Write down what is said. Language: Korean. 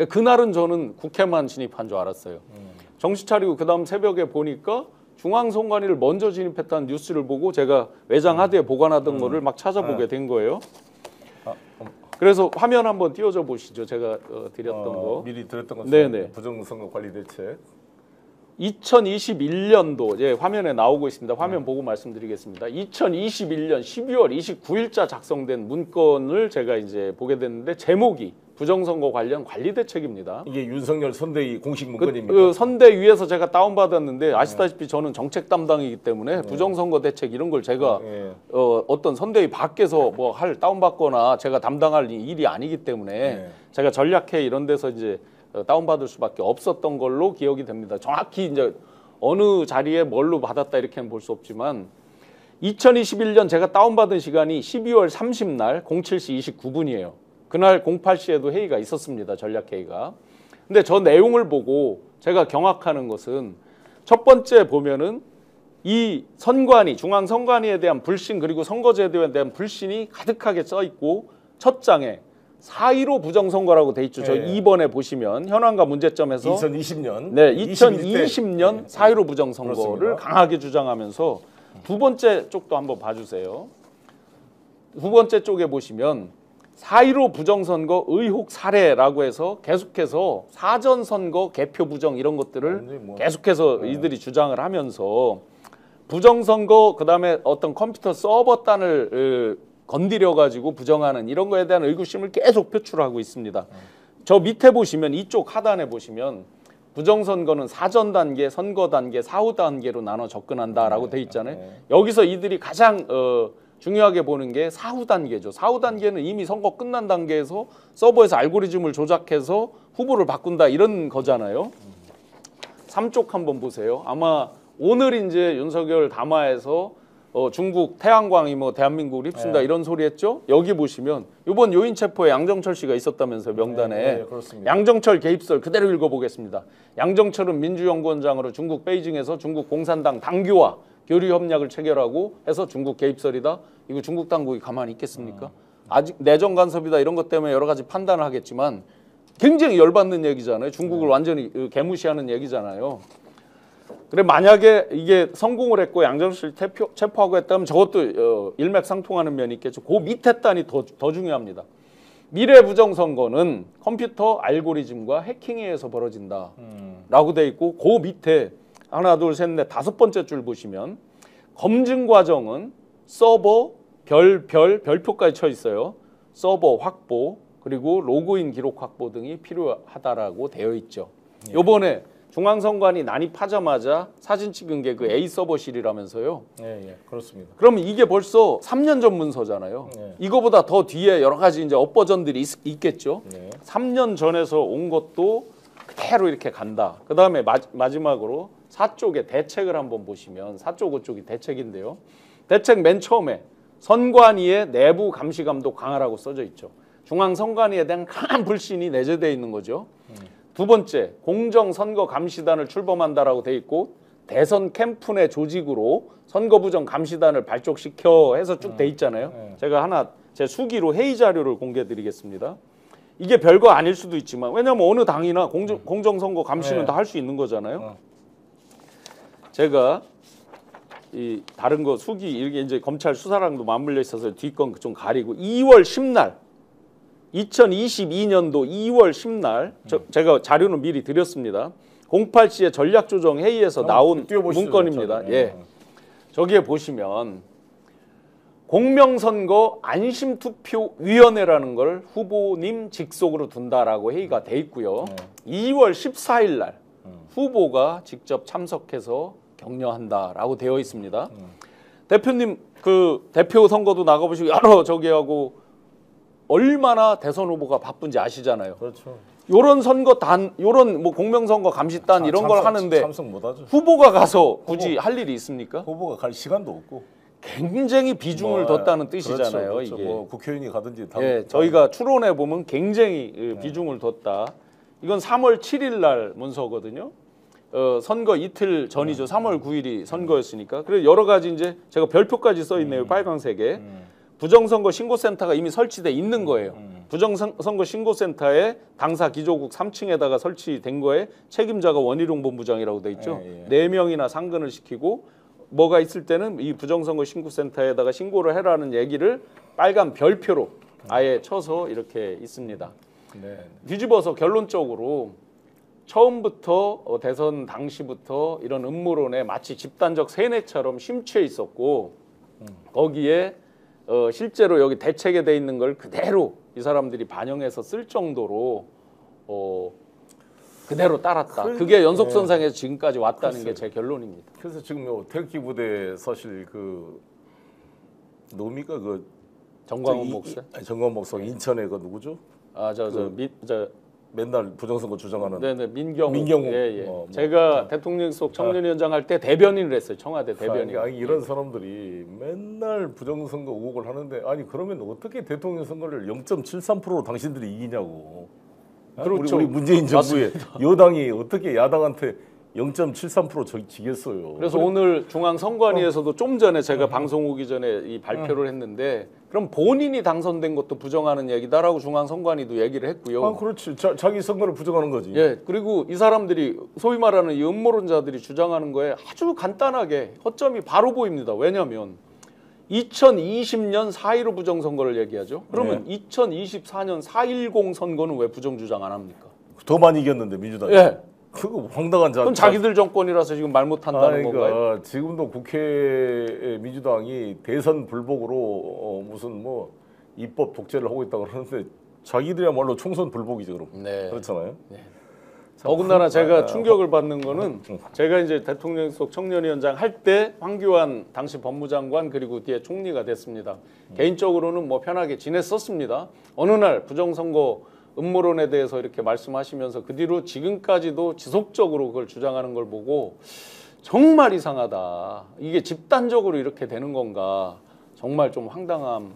그날은 저는 국회만 진입한 줄 알았어요. 정신 차리고 그 다음 새벽에 보니까 중앙선관위를 먼저 진입했다는 뉴스를 보고 제가 외장 하드에 보관하던 거를 막 찾아보게 된 거예요. 그래서 화면 한번 띄워줘 보시죠. 제가 드렸던 거. 미리 드렸던 것처럼 네네. 부정선거 관리 대책. 2021년도 화면에 나오고 있습니다. 화면 보고 말씀드리겠습니다. 2021년 12월 29일자 작성된 문건을 제가 이제 보게 됐는데 제목이 부정선거 관련 관리 대책입니다. 이게 윤석열 선대위 공식 문건입니다. 그 선대위에서 제가 다운받았는데 아시다시피 저는 정책 담당이기 때문에 부정선거 대책 이런 걸 제가 어떤 선대위 밖에서 뭐 다운받거나 제가 담당할 일이 아니기 때문에 제가 전략회의 이런 데서 이제 다운받을 수밖에 없었던 걸로 기억이 됩니다. 정확히 이제 어느 자리에 뭘로 받았다 이렇게는 볼 수 없지만 2021년 제가 다운받은 시간이 12월 30날 07시 29분이에요. 그날 08시에도 회의가 있었습니다. 전략회의가. 근데 저 내용을 보고 제가 경악하는 것은 첫 번째 보면은 이 선관위, 중앙선관위에 대한 불신 그리고 선거제도에 대한 불신이 가득하게 써 있고 첫 장에 4.15 부정선거라고 돼 있죠. 저 2번에 보시면 현황과 문제점에서 2020년 네, 2020년 4.15 부정선거를 그렇습니다. 강하게 주장하면서 두 번째 쪽도 한번 봐주세요. 두 번째 쪽에 보시면 4.15 부정선거 의혹 사례라고 해서 계속해서 사전선거 개표 부정 이런 것들을 계속해서 이들이 주장을 하면서 부정선거 그다음에 어떤 컴퓨터 서버단을 건드려 가지고 부정하는 이런 거에 대한 의구심을 계속 표출하고 있습니다. 저 밑에 보시면 이쪽 하단에 보시면 부정선거는 사전 단계, 선거 단계, 사후 단계로 나눠 접근한다라고 돼 있잖아요. 여기서 이들이 가장 중요하게 보는 게 사후 단계죠. 사후 단계는 이미 선거 끝난 단계에서 서버에서 알고리즘을 조작해서 후보를 바꾼다 이런 거잖아요. 3쪽 한번 보세요. 아마 오늘 이제 윤석열 담화에서 중국 태양광이 뭐 대한민국을 휩쓴다 이런 소리 했죠. 여기 보시면 이번 요인 체포에 양정철 씨가 있었다면서요. 명단에. 그렇습니다. 양정철 개입설 그대로 읽어보겠습니다. 양정철은 민주연구원장으로 중국 베이징에서 중국 공산당 당규와 교류 협약을 체결하고 해서 중국 개입설이다. 이거 중국 당국이 가만히 있겠습니까? 아직 내정 간섭이다 이런 것 때문에 여러 가지 판단을 하겠지만 굉장히 열받는 얘기잖아요. 중국을 완전히 개무시하는 얘기잖아요. 그래 만약에 이게 성공을 했고 양정철 체포하고 했다면 저것도 일맥상통하는 면이 있겠죠. 그 밑에 단이 더 중요합니다. 미래 부정선거는 컴퓨터 알고리즘과 해킹에 의해서 벌어진다 라고 돼 있고 그 밑에 하나 둘 셋 넷 다섯 번째 줄 보시면 검증 과정은 서버 별표까지 쳐 있어요. 서버 확보 그리고 로그인 기록 확보 등이 필요하다라고 되어 있죠. 요번에 중앙선관위 난입하자마자 사진 찍은 게 그 A 서버실이라면서요. 그렇습니다. 그러면 이게 벌써 3년 전 문서잖아요. 이거보다 더 뒤에 여러 가지 이제 업버전들이 있겠죠. 3년 전에서 온 것도 그대로 이렇게 간다. 그 다음에 마지막으로 4쪽의 대책을 한번 보시면 4쪽 5쪽이 대책인데요. 대책 맨 처음에 선관위의 내부 감시 감독 강화라고 써져 있죠. 중앙선관위에 대한 강한 불신이 내재되어 있는 거죠. 두 번째, 공정선거감시단을 출범한다라고 돼 있고 대선 캠프 내 조직으로 선거부정 감시단을 발족시켜 해서 쭉 돼 있잖아요. 제가 하나 제 수기로 회의 자료를 공개해드리겠습니다. 이게 별거 아닐 수도 있지만 왜냐하면 어느 당이나 공정선거 감시는 다 할 수 있는 거잖아요. 제가 이 다른 거 수기 이게 이제 검찰 수사랑도 맞물려 있어서 뒷건 좀 가리고 2월 10날 2022년도 2월 10날 제가 자료는 미리 드렸습니다. 08시에 전략조정회의에서 나온 문건입니다. 저기에 보시면 공명선거 안심투표위원회라는 걸 후보님 직속으로 둔다라고 회의가 돼 있고요. 2월 14일 날 후보가 직접 참석해서 격려한다라고 되어 있습니다. 대표님 그 대표 선거도 나가보시고 여러 저기하고 얼마나 대선 후보가 바쁜지 아시잖아요. 그렇죠. 요런 선거단, 요런 뭐 공명선거 감시단 이런 걸 하는데 참석 못하죠. 후보가 가서 굳이 할 일이 있습니까? 후보가 갈 시간도 없고 굉장히 비중을 뒀다는 뜻이잖아요. 그렇죠. 이게 뭐 국회의원이 가든지 다 저희가 추론해 보면 굉장히 비중을 뒀다. 이건 3월 7일 날 문서거든요. 선거 이틀 전이죠. 3월 9일이 선거였으니까. 그래서 여러 가지 이제 제가 별표까지 써 있네요. 빨강색에. 부정선거 신고센터가 이미 설치돼 있는 거예요. 부정선거 신고센터에 당사 기조국 3층에다가 설치된 거에 책임자가 원희룡 본부장이라고 돼 있죠. 네 명이나 상근을 시키고 뭐가 있을 때는 이 부정선거 신고센터에다가 신고를 해라는 얘기를 빨간 별표로 아예 쳐서 이렇게 있습니다. 네. 뒤집어서 결론적으로 처음부터 대선 당시부터 이런 음모론에 마치 집단적 세뇌처럼 심취해 있었고 거기에 실제로 여기 대책에 돼 있는 걸 그대로 이 사람들이 반영해서 쓸 정도로 그대로 따랐다. 그게 연속선상에서 지금까지 왔다는 게 제 결론입니다. 그래서 지금 태극기 부대 사실 그 누굽니까 그 정광훈 목사. 정광훈 목사 인천에 그 누구죠? 맨날 부정선거 주장하는. 네네 민경욱. 예. 뭐, 제가 대통령속 청년위원장 할 때 대변인을 했어요. 청와대 대변인. 아니, 이런 사람들이 맨날 부정선거 의혹을 하는데 아니 그러면 어떻게 대통령 선거를 0.73%로 당신들이 이기냐고. 그렇죠. 우리 문재인 정부의 여당이 어떻게 야당한테 0.73% 지겠어요. 그래서 오늘 중앙선관위에서도 좀 전에 제가 방송 오기 전에 이 발표를 했는데 그럼 본인이 당선된 것도 부정하는 얘기다라고 중앙선관위도 얘기를 했고요. 아, 그렇지. 자기 선거를 부정하는 거지. 예, 그리고 이 사람들이 소위 말하는 이 음모론자들이 주장하는 거에 아주 간단하게 허점이 바로 보입니다. 왜냐하면 2020년 4.15 부정선거를 얘기하죠. 그러면 2024년 4.10 선거는 왜 부정 주장 안 합니까? 더 많이 이겼는데 민주당이. 예. 그거 황당한 그럼 자기들 정권이라서 지금 말 못한다는 건가요? 지금도 국회 민주당이 대선 불복으로 무슨 뭐 입법 독재를 하고 있다고 그러는데 자기들이야말로 총선 불복이죠, 그럼. 네. 그렇잖아요. 네. 더군다나 제가 충격을 받는 거는 제가 이제 대통령속 청년위원장 할 때 황교안 당시 법무장관 그리고 뒤에 총리가 됐습니다. 개인적으로는 뭐 편하게 지냈었습니다. 어느 날 부정선거 음모론에 대해서 이렇게 말씀하시면서 그 뒤로 지금까지도 지속적으로 그걸 주장하는 걸 보고 정말 이상하다. 이게 집단적으로 이렇게 되는 건가. 정말 좀 황당함.